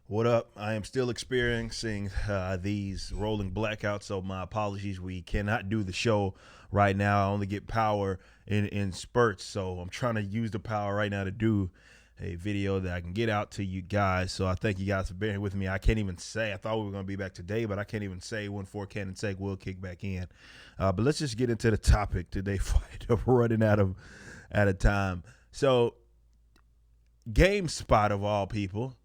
What up? I am still experiencing these rolling blackouts, so my apologies. We cannot do the show right now. I only get power in spurts, so I'm trying to use the power right now to do a video that I can get out to you guys. So I thank you guys for bearing with me. I can't even say, I thought we were going to be back today, but I can't even say when for Cannon sake we'll kick back in. But let's just get into the topic today before I end up running out of time. So Gamespot, of all people,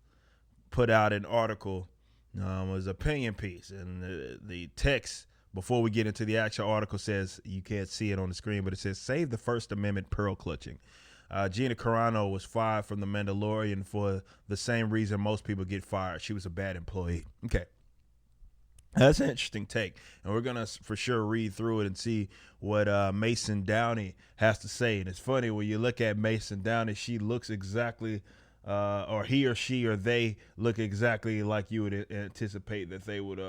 put out an article, it was an opinion piece, and the text before we get into the actual article says, you can't see it on the screen, but it says, save the First Amendment pearl clutching. Gina Carano was fired from The Mandalorian for the same reason most people get fired. She was a bad employee. Okay. That's an interesting take, and we're going to for sure read through it and see what Mason Downey has to say. And it's funny, when you look at Mason Downey, she looks exactly or he or she or they look exactly like you would anticipate that they would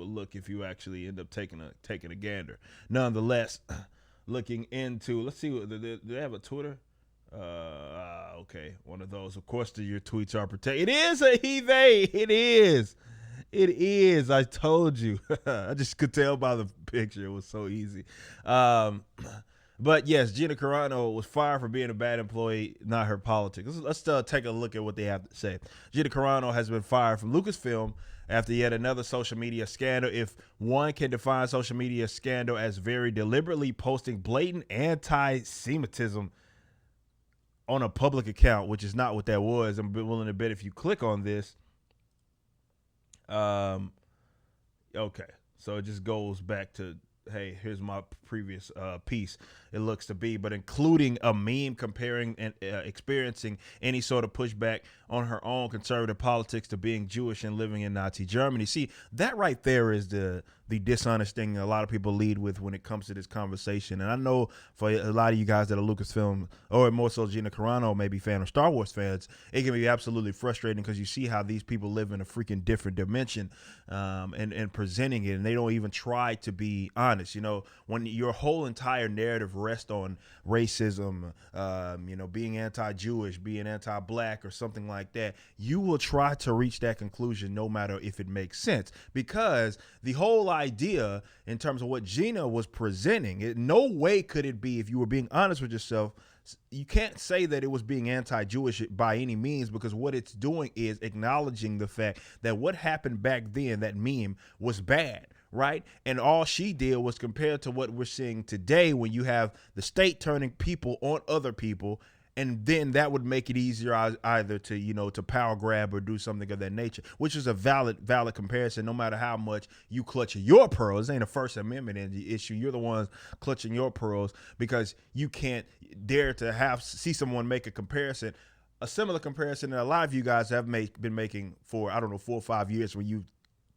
look if you actually end up taking a gander. Nonetheless, looking into, let's see, do they have a Twitter? Okay, one of those. Of course, your tweets are protected. It is a he they. It is. It is. I told you. I just could tell by the picture. It was so easy. But yes, Gina Carano was fired for being a bad employee, not her politics. Let's take a look at what they have to say. Gina Carano has been fired from Lucasfilm after yet another social media scandal. If one can define social media scandal as very deliberately posting blatant anti-Semitism on a public account, which is not what that was, I'm willing to bet if you click on this, okay, so it just goes back to, hey, here's my previous piece. It looks to be, but including a meme comparing and experiencing any sort of pushback on her own conservative politics to being Jewish and living in Nazi Germany. See, that right there is the dishonest thing a lot of people lead with when it comes to this conversation. And I know for a lot of you guys that are Lucasfilm, or more so Gina Carano, maybe fan of Star Wars fans, it can be absolutely frustrating because you see how these people live in a freaking different dimension and presenting it, and they don't even try to be honest. You know, when your whole entire narrative rests on racism, being anti-Jewish, being anti-black or something like that, you will try to reach that conclusion no matter if it makes sense, because the whole idea in terms of what Gina was presenting, no way could it be, if you were being honest with yourself, you can't say that it was being anti-Jewish by any means, because what it's doing is acknowledging the fact that what happened back then, that meme, was bad, right? And all she did was compare to what we're seeing today, when you have the state turning people on other people, and then that would make it easier either to power grab or do something of that nature, which is a valid comparison. No matter how much you clutch your pearls, it ain't a First Amendment issue. You're the ones clutching your pearls because you can't dare to see someone make a comparison, a similar comparison that a lot of you guys have been making for, I don't know, 4 or 5 years, when you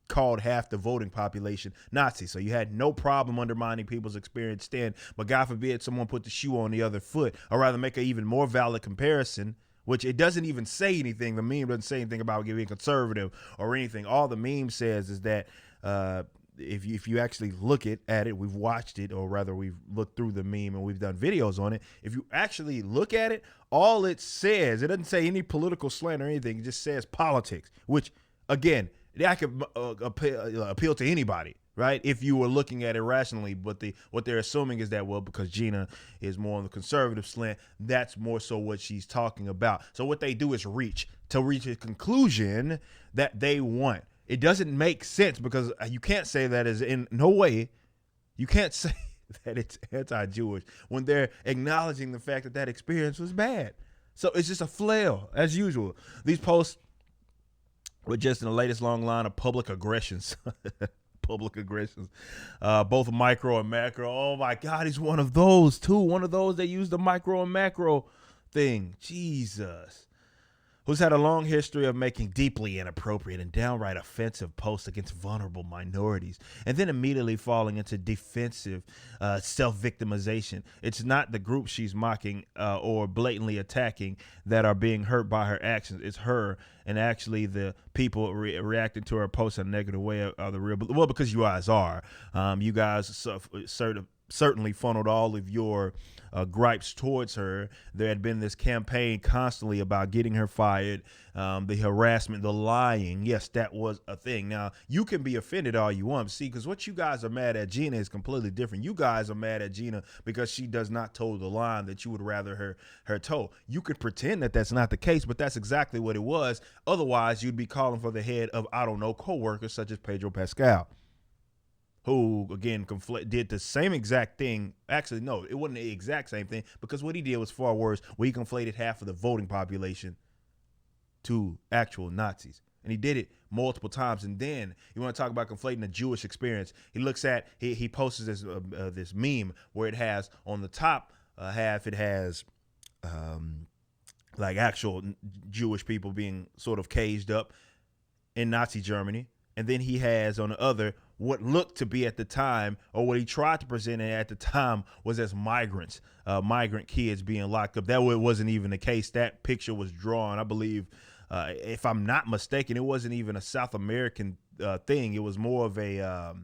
called half the voting population Nazi. So you had no problem undermining people's experience then, but God forbid someone put the shoe on the other foot, or rather make an even more valid comparison, which it doesn't even say anything. The meme doesn't say anything about being conservative or anything. All the meme says is that if you actually look at it, we've watched it, or rather we've looked through the meme and we've done videos on it. If you actually look at it, all it says, it doesn't say any political slant or anything. It just says politics, which, again, that could appeal to anybody, right? If you were looking at it rationally, but what they're assuming is that, well, because Gina is more on the conservative slant, that's more so what she's talking about. So what they do is reach a conclusion that they want. It doesn't make sense, because you can't say that as in no way. You can't say that it's anti-Jewish when they're acknowledging the fact that experience was bad. So it's just a flail, as usual. These posts were just in the latest long line of public aggressions. Public aggressions, both micro and macro. Oh my God, he's one of those too. One of those that use the micro and macro thing. Jesus. Who's had a long history of making deeply inappropriate and downright offensive posts against vulnerable minorities, and then immediately falling into defensive self-victimization. It's not the group she's mocking or blatantly attacking that are being hurt by her actions. It's her, and actually the people reacting to her posts in a negative way are the real, well, because you guys are. You guys certainly funneled all of your gripes towards her. There had been this campaign constantly about getting her fired, the harassment, the lying. Yes, that was a thing. Now, you can be offended all you want. See, because what you guys are mad at Gina is completely different. You guys are mad at Gina because she does not toe the line that you would rather her toe. You could pretend that that's not the case, but that's exactly what it was. Otherwise, you'd be calling for the head of, I don't know, coworkers such as Pedro Pascal, who, again, did the same exact thing. Actually, no, it wasn't the exact same thing, because what he did was far worse, where he conflated half of the voting population to actual Nazis. And he did it multiple times. And then you want to talk about conflating the Jewish experience. He looks at, he posts this meme where it has on the top half, it has like actual Jewish people being sort of caged up in Nazi Germany. And then he has on the other what looked to be at the time, or what he tried to present at the time, was as migrants, migrant kids being locked up. That wasn't even the case. That picture was drawn, I believe, if I'm not mistaken, it wasn't even a South American thing. It was more of a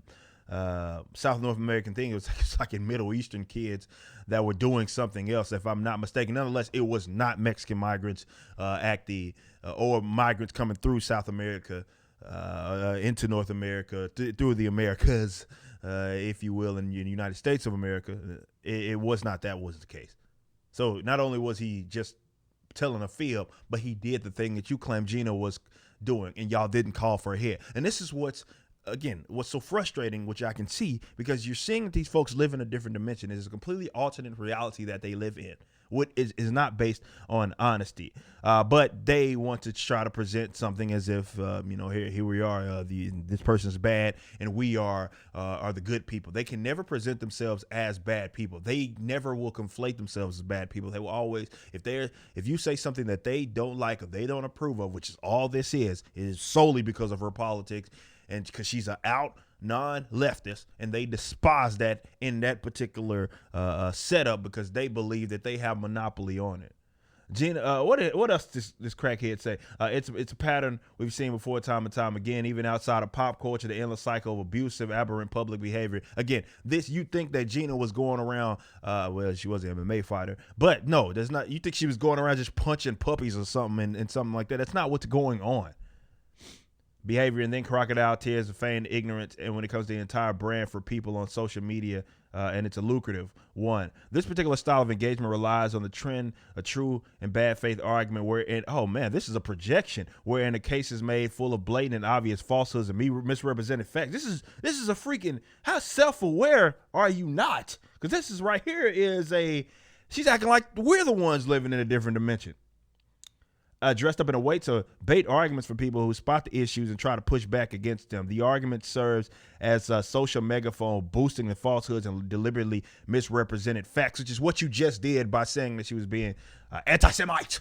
South North American thing. It was like in Middle Eastern kids that were doing something else, if I'm not mistaken. Nonetheless, it was not Mexican migrants or migrants coming through South America into North America, through the Americas, if you will, in the United States of America. It was not, that was the case. So not only was he just telling a fib, but he did the thing that you claim Gina was doing, and y'all didn't call for a hit. And this is what's so frustrating, which I can see, because you're seeing that these folks live in a different dimension. It's a completely alternate reality that they live in, what is not based on honesty. But they want to try to present something as if, here we are, this person's bad and we are the good people. They can never present themselves as bad people. They never will conflate themselves as bad people. They will always, if you say something that they don't like or they don't approve of, which is all this is solely because of her politics, and because she's an out non-leftist, and they despise that in that particular setup, because they believe that they have monopoly on it. Gina, what else does this crackhead say? It's a pattern we've seen before, time and time again, even outside of pop culture, the endless cycle of abusive, aberrant public behavior. Again, you think that Gina was going around, well, she was an MMA fighter, but no, there's not. You think she was going around just punching puppies or something and something like that. That's not what's going on. Behavior, and then crocodile tears of feigned ignorance, and when it comes to the entire brand for people on social media, and it's a lucrative one. This particular style of engagement relies on the trend, a true and bad faith argument this is a projection, wherein a case is made full of blatant and obvious falsehoods and misrepresented facts. This is a freaking, how self-aware are you not? Because this is right here she's acting like we're the ones living in a different dimension. Dressed up in a way to bait arguments for people who spot the issues and try to push back against them. The argument serves as a social megaphone, boosting the falsehoods and deliberately misrepresented facts, which is what you just did by saying that she was being anti-Semite.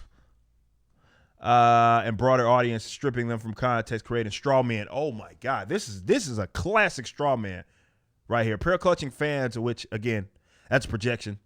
And broader audience, stripping them from context, creating straw man. Oh my God, this is a classic straw man right here. Pearl-clutching fans, which again, that's a projection.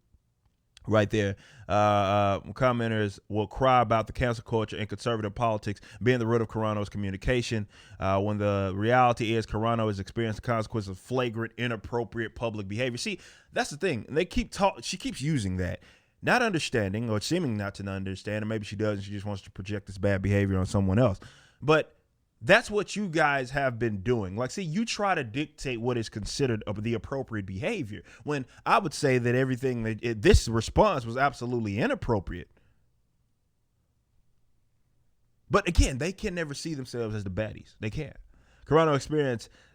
Right there. Commenters will cry about the cancel culture and conservative politics being the root of Carano's communication, when the reality is Carano has experienced the consequences of flagrant, inappropriate public behavior. See, that's the thing. And she keeps using that, not understanding, or seeming not to understand, and maybe she does, and she just wants to project this bad behavior on someone else. But that's what you guys have been doing. Like, see, you try to dictate what is considered the appropriate behavior, when I would say that this response was absolutely inappropriate. But again, they can never see themselves as the baddies. They can't. Carano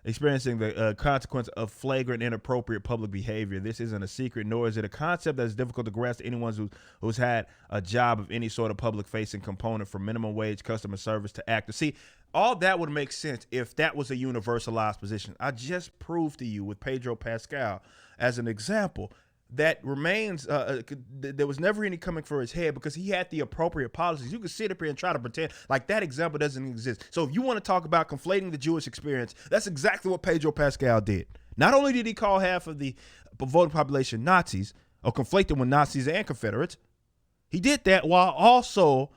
experiencing the consequence of flagrant, inappropriate public behavior. This isn't a secret, nor is it a concept that is difficult to grasp to anyone who's had a job of any sort of public-facing component, from minimum wage, customer service to actor. See, all that would make sense if that was a universalized position. I just proved to you with Pedro Pascal as an example that remains, there was never any coming for his head, because he had the appropriate policies. You could sit up here and try to pretend like that example doesn't exist. So if you want to talk about conflating the Jewish experience, that's exactly what Pedro Pascal did. Not only did he call half of the voting population Nazis, or conflate them with Nazis and Confederates, he did that while also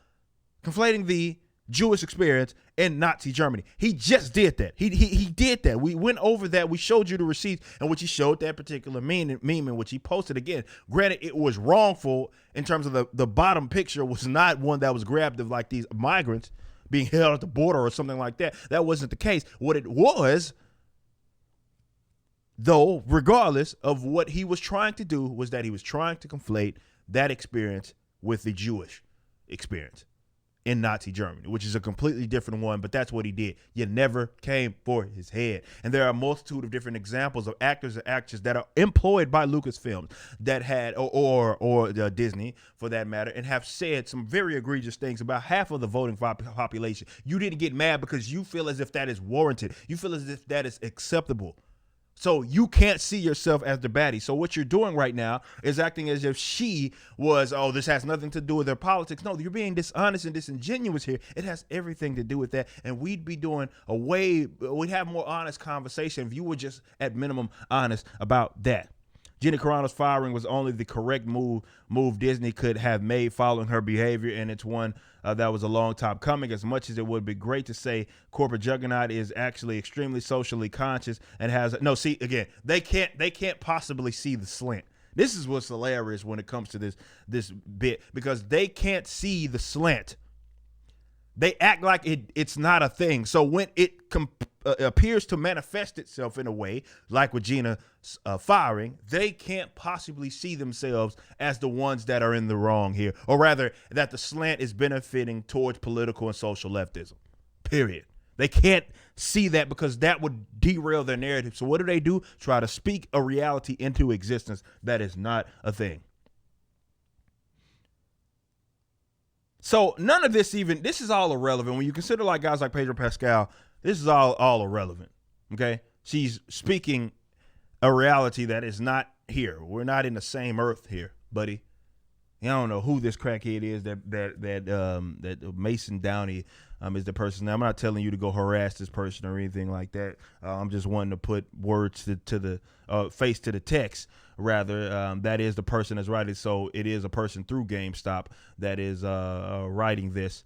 conflating the Jewish experience in Nazi Germany. He just did that. He did that. We went over that. We showed you the receipts in which he showed that particular meme in which he posted again. Granted, it was wrongful in terms of the bottom picture was not one that was grabbed of like these migrants being held at the border or something like that. That wasn't the case. What it was, though, regardless of what he was trying to do, was that he was trying to conflate that experience with the Jewish experience in Nazi Germany, which is a completely different one, but that's what he did. You never came for his head. And there are a multitude of different examples of actors and actresses that are employed by Lucasfilm that had, or Disney for that matter, and have said some very egregious things about half of the voting population. You didn't get mad because you feel as if that is warranted. You feel as if that is acceptable. So you can't see yourself as the baddie. So what you're doing right now is acting as if she was, oh, this has nothing to do with their politics. No, you're being dishonest and disingenuous here. It has everything to do with that. And we'd be doing we'd have more honest conversation if you were just at minimum honest about that. Gina Carano's firing was only the correct move Disney could have made following her behavior, and it's one that was a long time coming. As much as it would be great to say corporate juggernaut is actually extremely socially conscious and has no, see, again, they can't possibly see the slant. This is what's hilarious when it comes to this bit, because they can't see the slant. They act like it's not a thing. So when it appears to manifest itself in a way, like with Gina firing, they can't possibly see themselves as the ones that are in the wrong here, or rather that the slant is benefiting towards political and social leftism, period. They can't see that because that would derail their narrative. So what do? Try to speak a reality into existence that is not a thing. So none of this this is all irrelevant. When you consider like guys like Pedro Pascal, this is all irrelevant, okay? She's speaking a reality that is not here. We're not in the same earth here, buddy. I don't know who this crackhead is that Mason Downey is the person. Now, I'm not telling you to go harass this person or anything like that. I'm just wanting to put words to the face to the text. Rather, that is the person that's writing. So it is a person through GameStop that is writing this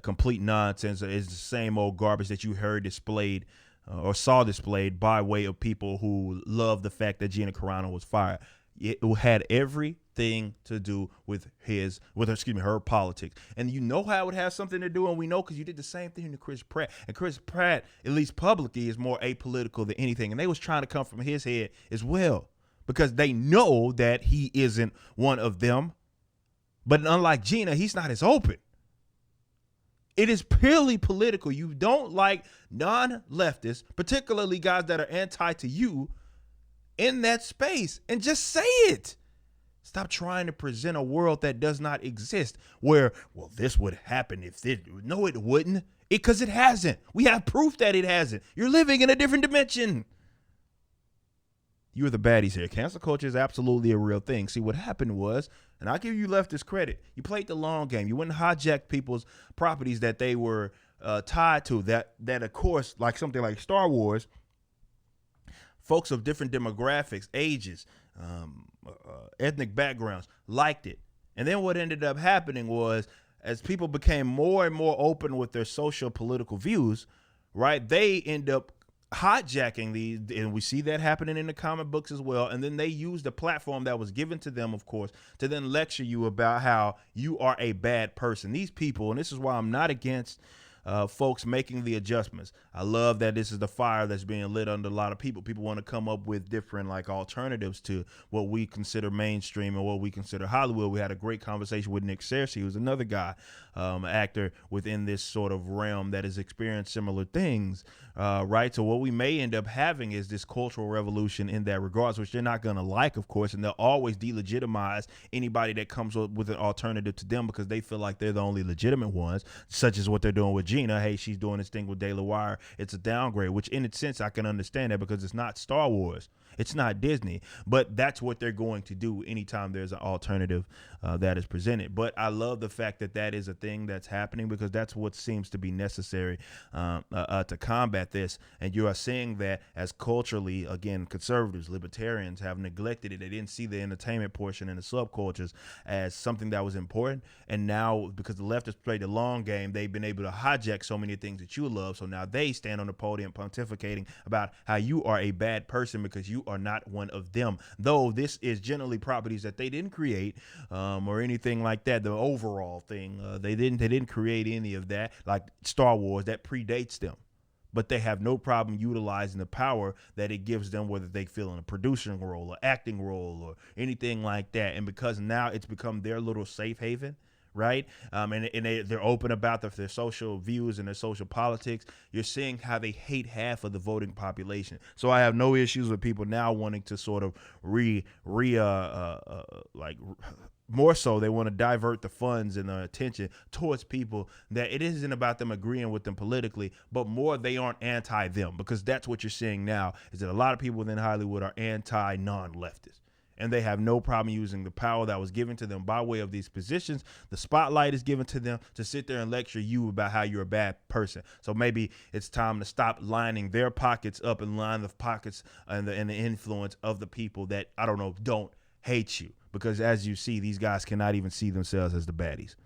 complete nonsense. It's the same old garbage that you heard displayed or saw displayed by way of people who love the fact that Gina Carano was fired. It had everything to do with her politics. And you know how it would have something to do, and we know because you did the same thing to Chris Pratt. And Chris Pratt, at least publicly, is more apolitical than anything. And they was trying to come from his head as well, because they know that he isn't one of them. But unlike Gina, he's not as open. It is purely political. You don't like non-leftists, particularly guys that are anti to you, in that space, and just say it. Stop trying to present a world that does not exist where, well, this would happen if this. No, it wouldn't. Because it hasn't. We have proof that it hasn't. You're living in a different dimension. You're the baddies here. Cancel culture is absolutely a real thing. See, what happened was, and I'll give you leftists credit, you played the long game. You wouldn't hijack people's properties that they were tied to. That of course, like something like Star Wars, folks of different demographics, ages, ethnic backgrounds liked it. And then what ended up happening was, as people became more and more open with their social political views, right, they end up hijacking these, and we see that happening in the comic books as well. And then they use the platform that was given to them, of course, to then lecture you about how you are a bad person. These people, and this is why I'm not against folks making the adjustments. I love that this is the fire that's being lit under a lot of people. People want to come up with different like alternatives to what we consider mainstream and what we consider Hollywood. We had a great conversation with Nick Searcy, who's another guy, actor within this sort of realm that has experienced similar things, right? So what we may end up having is this cultural revolution in that regards, which they're not going to like, of course, and they'll always delegitimize anybody that comes up with an alternative to them because they feel like they're the only legitimate ones, such as what they're doing with Regina, hey, she's doing this thing with Daily Wire. It's a downgrade, which in a sense I can understand that because it's not Star Wars. It's not Disney, but that's what they're going to do anytime there's an alternative that is presented. But I love the fact that that is a thing that's happening because that's what seems to be necessary to combat this. And you are seeing that as culturally, again, conservatives, libertarians have neglected it. They didn't see the entertainment portion and the subcultures as something that was important. And now, because the left has played the long game, they've been able to hijack so many things that you love. So now they stand on the podium pontificating about how you are a bad person because you are not one of them. Though this is generally properties that they didn't create or anything like that. The overall thing, they didn't create any of that, like Star Wars, that predates them. But they have no problem utilizing the power that it gives them, whether they feel in a producing role or acting role or anything like that. And because now it's become their little safe haven, right? They're open about their social views and their social politics. You're seeing how they hate half of the voting population. So I have no issues with people now wanting to sort of more so they want to divert the funds and the attention towards people that it isn't about them agreeing with them politically, but more they aren't anti them, because that's what you're seeing now is that a lot of people within Hollywood are anti non-leftists. And they have no problem using the power that was given to them by way of these positions. The spotlight is given to them to sit there and lecture you about how you're a bad person. So maybe it's time to stop lining their pockets up and line the pockets and the influence of the people that, I don't know, don't hate you. Because as you see, these guys cannot even see themselves as the baddies.